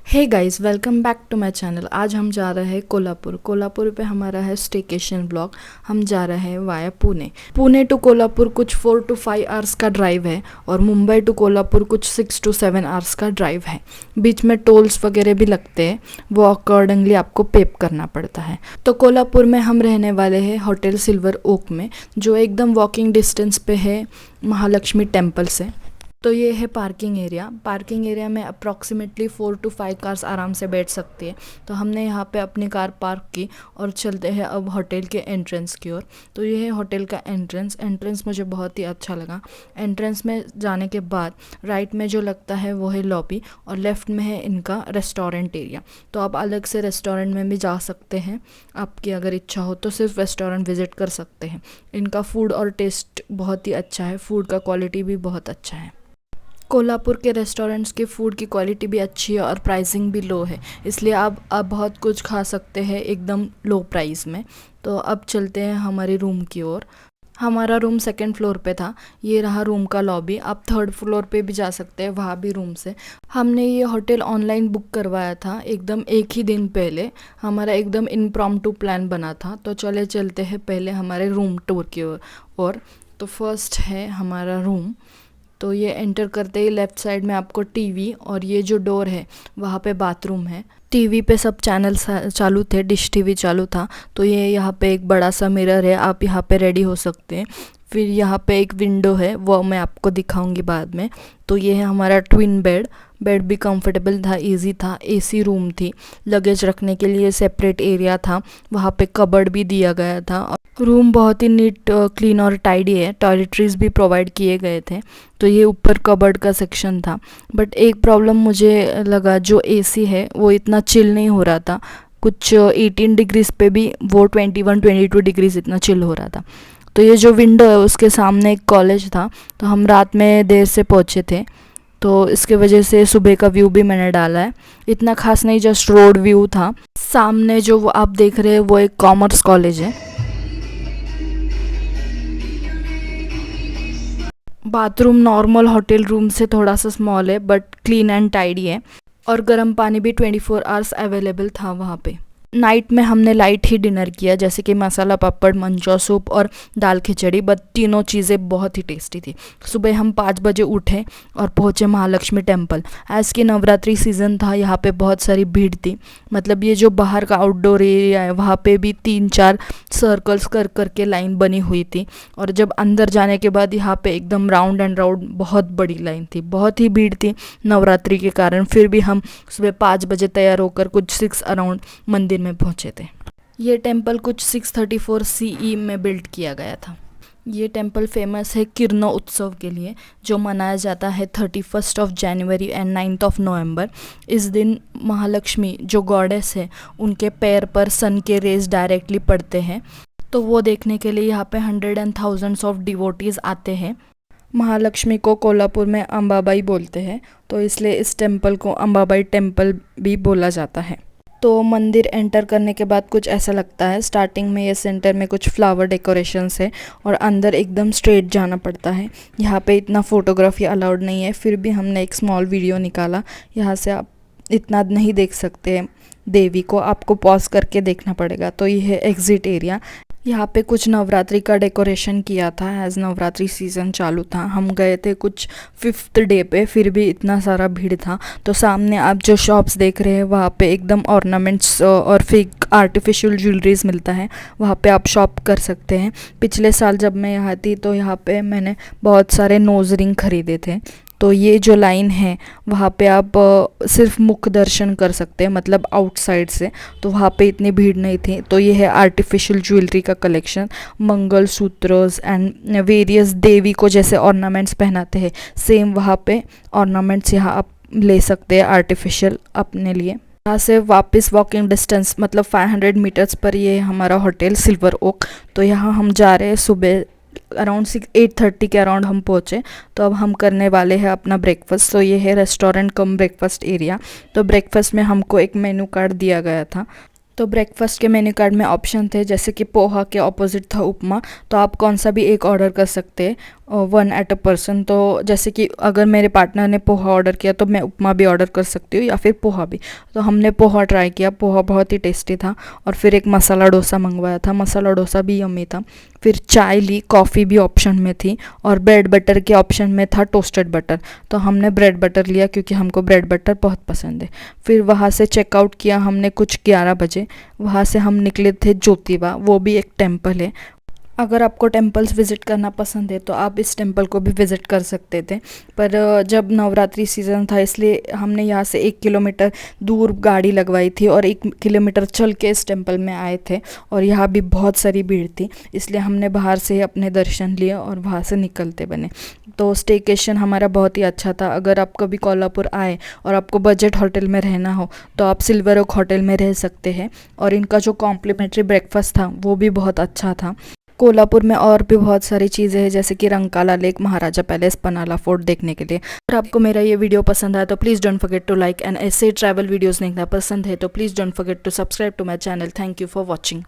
Hey guys, welcome back to my channel. आज हम जा रहे हैं कोल्हापुर पे हमारा है स्टेकेशन ब्लॉग। हम जा रहे हैं वाया पुणे टू कोल्हापुर कुछ 4 to 5 आवर्स का ड्राइव है और मुंबई टू कोल्हापुर कुछ 6 to 7 आवर्स का ड्राइव है। बीच में टोल्स वगैरह भी लगते हैं, वो अकॉर्डिंगली आपको पेप करना पड़ता है। तो कोल्हापुर में हम रहने वाले हैं होटल सिल्वर ओक में, जो एकदम वॉकिंग डिस्टेंस पे है महालक्ष्मी टेम्पल से। तो ये है पार्किंग एरिया में अप्रॉक्सीमेटली 4 to 5 कार्स आराम से बैठ सकती है। तो हमने यहाँ पे अपनी कार पार्क की और चलते हैं अब होटल के एंट्रेंस की ओर। तो ये है होटल का एंट्रेंस मुझे बहुत ही अच्छा लगा। एंट्रेंस में जाने के बाद राइट में जो लगता है वो है लॉबी और लेफ़्ट में है इनका रेस्टोरेंट एरिया। तो आप अलग से रेस्टोरेंट में भी जा सकते हैं, आपकी अगर इच्छा हो तो सिर्फ रेस्टोरेंट विज़िट कर सकते हैं। इनका फूड और टेस्ट बहुत ही अच्छा है, फूड का क्वालिटी भी बहुत अच्छा है। कोल्हापुर के रेस्टोरेंट्स के फूड की क्वालिटी भी अच्छी है और प्राइसिंग भी लो है, इसलिए आप बहुत कुछ खा सकते हैं एकदम लो प्राइस में। तो अब चलते हैं हमारे रूम की ओर। हमारा रूम 2nd फ्लोर पे था। ये रहा रूम का लॉबी। आप 3rd फ्लोर पे भी जा सकते हैं, वहाँ भी रूम से। हमने ये होटल ऑनलाइन बुक करवाया था एकदम एक ही दिन पहले। हमारा एकदम इम्प्रॉम्प्टू प्लान बना था। तो चलते हैं पहले हमारे रूम टूर की ओर। तो फर्स्ट है हमारा रूम। तो ये एंटर करते ही लेफ़्ट साइड में आपको टीवी और ये जो डोर है वहाँ पे बाथरूम है। टीवी पे सब चैनल चालू थे, डिश टीवी चालू था। तो ये यहाँ पे एक बड़ा सा मिरर है, आप यहाँ पे रेडी हो सकते हैं। फिर यहाँ पे एक विंडो है, वो मैं आपको दिखाऊंगी बाद में। तो ये है हमारा ट्विन बेड भी कंफर्टेबल था, इजी था। एसी रूम थी, लगेज रखने के लिए सेपरेट एरिया था, वहाँ पे कबर्ड भी दिया गया था। रूम बहुत ही नीट, क्लीन और टाइडी है। टॉयलेटरीज भी प्रोवाइड किए गए थे। तो ये ऊपर कबर्ड का सेक्शन था। बट एक प्रॉब्लम मुझे लगा, जो एसी है वो इतना चिल नहीं हो रहा था। कुछ 18 डिग्रीज पे भी वो 21-22 डिग्रीज इतना चिल हो रहा था। तो ये जो विंडो है उसके सामने एक कॉलेज था। तो हम रात में देर से पहुँचे थे, तो इसके वजह से सुबह का व्यू भी मैंने डाला है। इतना खास नहीं, जस्ट रोड व्यू था। सामने जो वो आप देख रहे हैं वो एक कॉमर्स कॉलेज है। बाथरूम नॉर्मल होटल रूम से थोड़ा सा स्मॉल है, बट क्लीन एंड टाइडी है। और गर्म पानी भी 24 आवर्स अवेलेबल था वहाँ पे। नाइट में हमने लाइट ही डिनर किया, जैसे कि मसाला पापड़, मंचो सूप और दाल खिचड़ी। बट तीनों चीज़ें बहुत ही टेस्टी थी। सुबह हम 5 बजे उठे और पहुँचे महालक्ष्मी टेम्पल। एज़ की नवरात्रि सीज़न था, यहाँ पे बहुत सारी भीड़ थी। मतलब ये जो बाहर का आउटडोर एरिया है वहाँ पे भी 3-4 सर्कल्स कर के लाइन बनी हुई थी। और जब अंदर जाने के बाद यहाँ पे एकदम राउंड एंड राउंड बहुत बड़ी लाइन थी, बहुत ही भीड़ थी नवरात्रि के कारण। फिर भी हम सुबह 5 बजे तैयार होकर कुछ 6 अराउंड मंदिर में पहुंचे थे। ये टेम्पल कुछ 634 CE में बिल्ड किया गया था। ये टेम्पल फेमस है किरणो उत्सव के लिए, जो मनाया जाता है 31 जनवरी एंड 9 नवंबर। इस दिन महालक्ष्मी जो गॉडेस है, उनके पैर पर सन के रेज डायरेक्टली पड़ते हैं। तो वो देखने के लिए यहाँ पे 100 and thousands ऑफ डिवोटीज आते हैं। महालक्ष्मी को कोल्हापुर में अंबाबाई बोलते हैं, तो इसलिए इस टेम्पल को अंबाबाई टेम्पल भी बोला जाता है। तो मंदिर एंटर करने के बाद कुछ ऐसा लगता है। स्टार्टिंग में ये सेंटर में कुछ फ्लावर डेकोरेशंस है और अंदर एकदम स्ट्रेट जाना पड़ता है। यहाँ पे इतना फ़ोटोग्राफी अलाउड नहीं है, फिर भी हमने एक स्मॉल वीडियो निकाला। यहाँ से आप इतना नहीं देख सकते देवी को, आपको पॉज करके देखना पड़ेगा। तो ये है एग्ज़िट एरिया। यहाँ पे कुछ नवरात्रि का डेकोरेशन किया था, एज नवरात्रि सीज़न चालू था। हम गए थे कुछ 5th डे पे, फिर भी इतना सारा भीड़ था। तो सामने आप जो शॉप्स देख रहे हैं वहाँ पे एकदम ऑर्नामेंट्स और फेक आर्टिफिशियल ज्वेलरीज मिलता है, वहाँ पे आप शॉप कर सकते हैं। पिछले साल जब मैं यहाँ थी तो यहाँ पे मैंने बहुत सारे नोज रिंग खरीदे थे। तो ये जो लाइन है वहाँ पे आप सिर्फ मुख दर्शन कर सकते हैं, मतलब आउटसाइड से। तो वहाँ पे इतनी भीड़ नहीं थी। तो ये है आर्टिफिशियल ज्वेलरी का कलेक्शन, मंगलसूत्रोस एंड वेरियस देवी को जैसे ऑर्नामेंट्स पहनाते हैं, सेम वहाँ पे ऑर्नामेंट्स यहाँ आप ले सकते हैं आर्टिफिशियल अपने लिए। यहाँ से वापस वॉकिंग डिस्टेंस मतलब 500 मीटर्स पर ये हमारा होटल सिल्वर ओक। तो यहाँ हम जा रहे हैं सुबह अराउंड 8:30 के अराउंड हम पहुँचे। तो अब हम करने वाले हैं अपना ब्रेकफास्ट। तो ये है रेस्टोरेंट कम ब्रेकफास्ट एरिया। तो ब्रेकफास्ट में हमको एक मेनू कार्ड दिया गया था। तो ब्रेकफास्ट के मेन्यू कार्ड में ऑप्शन थे, जैसे कि पोहा के ऑपोजिट था उपमा। तो आप कौन सा भी एक ऑर्डर कर सकते हैं। 1 एट अ पर्सन। तो जैसे कि अगर मेरे पार्टनर ने पोहा ऑर्डर किया तो मैं उपमा भी ऑर्डर कर सकती हूँ या फिर पोहा भी। तो हमने पोहा ट्राई किया, पोहा बहुत ही टेस्टी था। और फिर एक मसाला डोसा मंगवाया था, मसाला डोसा भी यम्मी था। फिर चाय ली, कॉफ़ी भी ऑप्शन में थी, और ब्रेड बटर के ऑप्शन में था टोस्टेड बटर। तो हमने ब्रेड बटर लिया क्योंकि हमको ब्रेड बटर बहुत पसंद है। फिर वहाँ से चेकआउट किया हमने कुछ 11 बजे। वहाँ से हम निकले थे ज्योतिबा, वो भी एक टेम्पल है। अगर आपको टेम्पल्स विज़िट करना पसंद है तो आप इस टेम्पल को भी विज़िट कर सकते थे, पर जब नवरात्रि सीज़न था इसलिए हमने यहाँ से 1 किलोमीटर दूर गाड़ी लगवाई थी और 1 किलोमीटर चल के इस टेम्पल में आए थे। और यहाँ भी बहुत सारी भीड़ थी, इसलिए हमने बाहर से ही अपने दर्शन लिए और वहाँ से निकलते बने। तो स्टेकेशन हमारा बहुत ही अच्छा था। अगर आप कभी कोल्हापुर आए और आपको बजट होटल में रहना हो तो आप सिल्वर ओक होटल में रह सकते हैं। और इनका जो कॉम्प्लीमेंट्री ब्रेकफास्ट था वो भी बहुत अच्छा था। कोल्हापुर में और भी बहुत सारी चीज़ें हैं, जैसे कि रंकाला लेक, महाराजा पैलेस, पनाला फोर्ट देखने के लिए। अगर आपको मेरा ये वीडियो पसंद आया तो please don't forget to like, and ऐसे ट्रैवल वीडियोस देखना पसंद है तो please don't forget to subscribe to my channel. Thank you for watching.